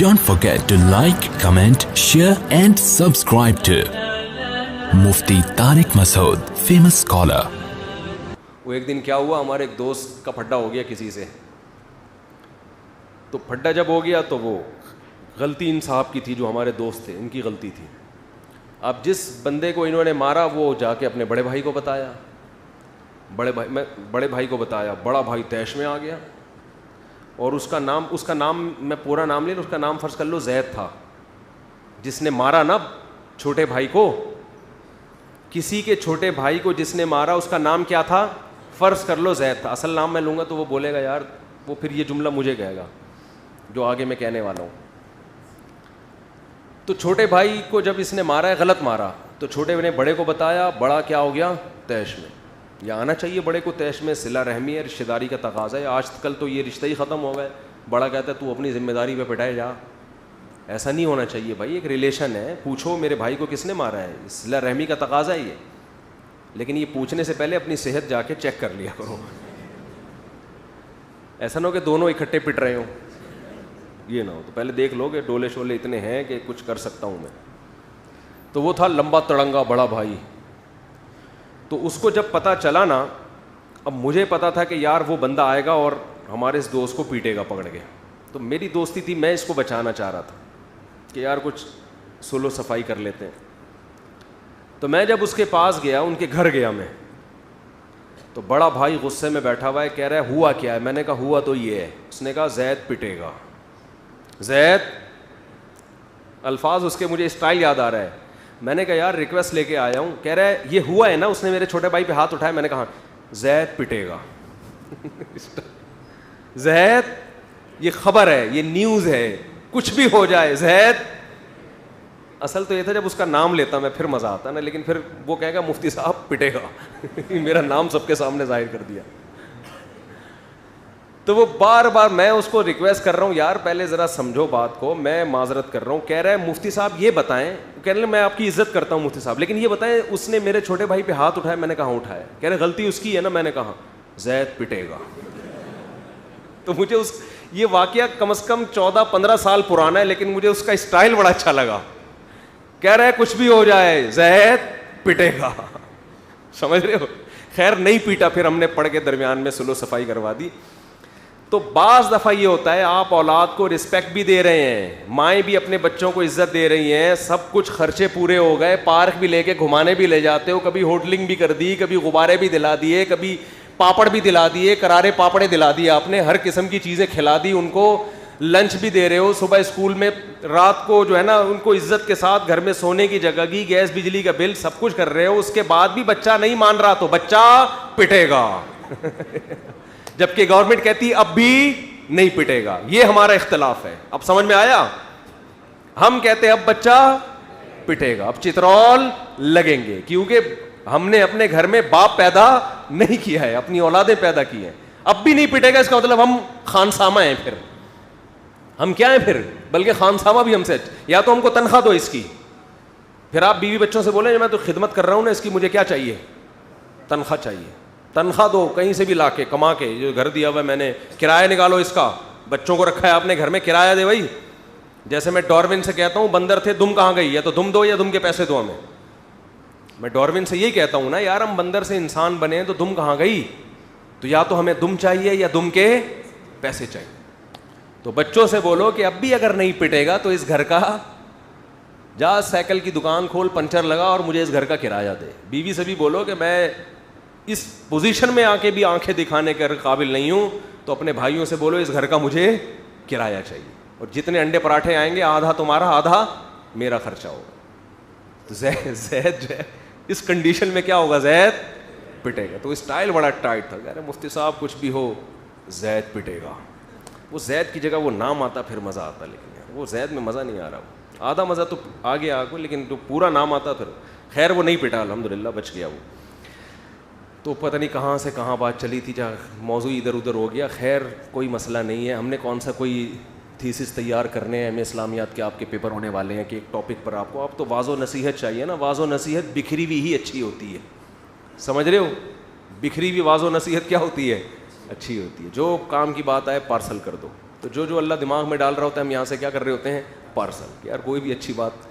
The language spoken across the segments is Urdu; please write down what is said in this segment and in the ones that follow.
Don't forget to like, comment, share and subscribe to Mufti Tariq Masood, famous scholar. وہ ایک دن کیا ہوا, ہمارے ایک دوست کا پھڈا ہو گیا کسی سے. تو پھڈا جب ہو گیا تو وہ غلطی ان صاحب کی تھی, جو ہمارے دوست تھے ان کی غلطی تھی. اب جس بندے کو انہوں نے مارا وہ جا کے اپنے بڑے بھائی کو بتایا, بڑے بھائی کو بتایا, بڑا بھائی طیش میں آ گیا. اور اس کا نام میں پورا نام لے لوں, اس کا نام فرض کر لو زید تھا, جس نے مارا نا چھوٹے بھائی کو. کسی کے چھوٹے بھائی کو جس نے مارا اس کا نام کیا تھا, فرض کر لو زید تھا. اصل نام میں لوں گا تو وہ بولے گا یار, وہ پھر یہ جملہ مجھے کہے گا جو آگے میں کہنے والا ہوں. تو چھوٹے بھائی کو جب اس نے مارا ہے, غلط مارا, تو چھوٹے نے بڑے کو بتایا, بڑا کیا ہو گیا, طیش میں. یہ آنا چاہیے بڑے کو طیش میں, صلہ رحمی ہے, رشتہ داری کا تقاضا ہے. آج کل تو یہ رشتہ ہی ختم ہو گئے. بڑا کہتا ہے تو اپنی ذمہ داری پہ پٹائے جا. ایسا نہیں ہونا چاہیے بھائی, ایک ریلیشن ہے, پوچھو میرے بھائی کو کس نے مارا ہے, صلہ رحمی کا تقاضا ہے یہ. لیکن یہ پوچھنے سے پہلے اپنی صحت جا کے چیک کر لیا کرو. ایسا نہ ہو کہ دونوں اکٹھے پٹ رہے ہوں, یہ نہ ہو. تو پہلے دیکھ لو کہ ڈولے شولے اتنے ہیں کہ کچھ کر سکتا ہوں میں. تو وہ تھا لمبا تڑنگا بڑا بھائی. تو اس کو جب پتہ چلا نا, اب مجھے پتا تھا کہ یار وہ بندہ آئے گا اور ہمارے اس دوست کو پیٹے گا پکڑ کے. تو میری دوستی تھی, میں اس کو بچانا چاہ رہا تھا کہ یار کچھ سلو صفائی کر لیتے ہیں. تو میں جب اس کے پاس گیا, ان کے گھر گیا میں, تو بڑا بھائی غصے میں بیٹھا ہوا ہے, کہہ رہا ہے ہوا کیا ہے. میں نے کہا ہوا تو یہ ہے. اس نے کہا زید پٹے گا. زید, الفاظ اس کے مجھے اسٹائل یاد آ رہا ہے. میں نے کہا یار ریکویسٹ لے کے آیا ہوں. کہہ رہا ہے یہ ہوا ہے نا. اس نے میرے چھوٹے بھائی پہ ہاتھ اٹھایا. میں نے کہا زید پٹے گا. زید, یہ خبر ہے, یہ نیوز ہے, کچھ بھی ہو جائے زید. اصل تو یہ تھا جب اس کا نام لیتا میں پھر مزہ آتا نا, لیکن پھر وہ کہے گا مفتی صاحب پٹے گا. میرا نام سب کے سامنے ظاہر کر دیا. تو وہ بار بار میں اس کو ریکویسٹ کر رہا ہوں, یار پہلے ذرا سمجھو بات کو, میں معذرت کر رہا ہوں. کہہ رہا ہے مفتی صاحب یہ بتائیں, کہہ رہے میں آپ کی عزت کرتا ہوں مفتی صاحب, لیکن یہ بتائیں اس نے میرے چھوٹے بھائی پہ ہاتھ اٹھایا. میں نے کہا اٹھایا. کہہ رہے غلطی اس کی ہے نا. میں نے کہا زید پٹے گا. تو مجھے یہ واقعہ کم از کم 14-15 سال پرانا ہے, لیکن مجھے اس کا اسٹائل بڑا اچھا لگا. کہہ رہا ہے کچھ بھی ہو جائے زید پٹے گا. سمجھ رہے ہو. خیر نہیں پیٹا, پھر ہم نے پڑھ کے درمیان میں سلو صفائی کروا دی. تو بعض دفعہ یہ ہوتا ہے, آپ اولاد کو رسپیکٹ بھی دے رہے ہیں, مائیں بھی اپنے بچوں کو عزت دے رہی ہیں, سب کچھ خرچے پورے ہو گئے, پارک بھی لے کے گھمانے بھی لے جاتے ہو, کبھی ہوٹلنگ بھی کر دی, کبھی غبارے بھی دلا دیے, کبھی پاپڑ بھی دلا دیے, کرارے پاپڑے دلا دیے آپ نے, ہر قسم کی چیزیں کھلا دی ان کو, لنچ بھی دے رہے ہو, صبح اسکول میں, رات کو جو ہے نا ان کو عزت کے ساتھ گھر میں سونے کی جگہ کی, گیس بجلی کا بل سب کچھ کر رہے ہو. اس کے بعد بھی بچہ نہیں مان رہا تو بچہ پٹے گا. جبکہ گورنمنٹ کہتی اب بھی نہیں پٹے گا. یہ ہمارا اختلاف ہے. اب سمجھ میں آیا. ہم کہتے ہیں اب بچہ پٹے گا, اب چترول لگیں گے, کیونکہ ہم نے اپنے گھر میں باپ پیدا نہیں کیا ہے, اپنی اولادیں پیدا کی ہیں. اب بھی نہیں پٹے گا, اس کا مطلب ہم خانسامہ ہیں. پھر ہم کیا ہیں پھر, بلکہ خانسامہ بھی ہم سے. یا تو ہم کو تنخواہ دو اس کی, پھر آپ بیوی بچوں سے بولیں میں تو خدمت کر رہا ہوں نا اس کی, مجھے کیا چاہیے, تنخواہ چاہیے. تنخواہ دو کہیں سے بھی لا کے کما کے, جو گھر دیا ہوا ہے میں نے, کرایہ نکالو اس کا, بچوں کو رکھا ہے آپ نے گھر میں, کرایہ دے بھائی. جیسے میں ڈاروین سے کہتا ہوں بندر تھے دم کہاں گئی, یا تو دم دو یا دم کے پیسے دو ہمیں. میں ڈاروین سے یہی کہتا ہوں نا, یار ہم بندر سے انسان بنے تو دم کہاں گئی, تو یا تو ہمیں دم چاہیے یا دم کے پیسے چاہیے. تو بچوں سے بولو کہ اب بھی اگر نہیں پٹے گا تو اس گھر کا جا سائیکل کی دکان کھول, پنچر لگا اور مجھے اس گھر کا کرایہ دے. بیوی سے بھی بولو کہ میں اس پوزیشن میں آ کے بھی آنکھیں دکھانے کے قابل نہیں ہوں, تو اپنے بھائیوں سے بولو اس گھر کا مجھے کرایہ چاہیے, اور جتنے انڈے پراٹھے آئیں گے آدھا تمہارا آدھا میرا خرچہ ہوگا. تو زید جو ہے اس کنڈیشن میں کیا ہوگا, زید پٹے گا. تو اسٹائل بڑا ٹائٹ تھا. کہہ رہے مفتی صاحب کچھ بھی ہو زید پٹے گا. وہ زید کی جگہ وہ نام آتا پھر مزہ آتا, لیکن وہ زید میں مزہ نہیں آ رہا. آدھا مزہ تو آگے آگے, لیکن جو پورا نام آتا پھر. خیر وہ نہیں پٹا, الحمدللہ بچ گیا وہ. تو پتہ نہیں کہاں سے کہاں بات چلی تھی, جہاں موضوع ادھر ادھر ہو گیا. خیر کوئی مسئلہ نہیں ہے. ہم نے کون سا کوئی تھیسس تیار کرنے ہیں, اسلامیات کے آپ کے پیپر ہونے والے ہیں کہ ایک ٹاپک پر آپ کو, آپ تو واضح و نصیحت چاہیے نا. واضح و نصیحت بکھری ہوئی ہی اچھی ہوتی ہے, سمجھ رہے ہو. بکھری ہوئی واضح و نصیحت کیا ہوتی ہے, اچھی ہوتی ہے. جو کام کی بات آئے پارسل کر دو. تو تو جو اللہ دماغ میں ڈال رہا ہوتا ہے ہم یہاں سے کیا کر رہے ہوتے ہیں, پارسل, کہ یار کوئی بھی اچھی بات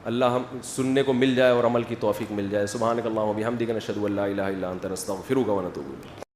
اللہ ہم سننے کو مل جائے اور عمل کی توفیق مل جائے. سبحانک اللہم و بحمدک نشہد ان لا الہ الا انت نستغفرک و نتوب الیک.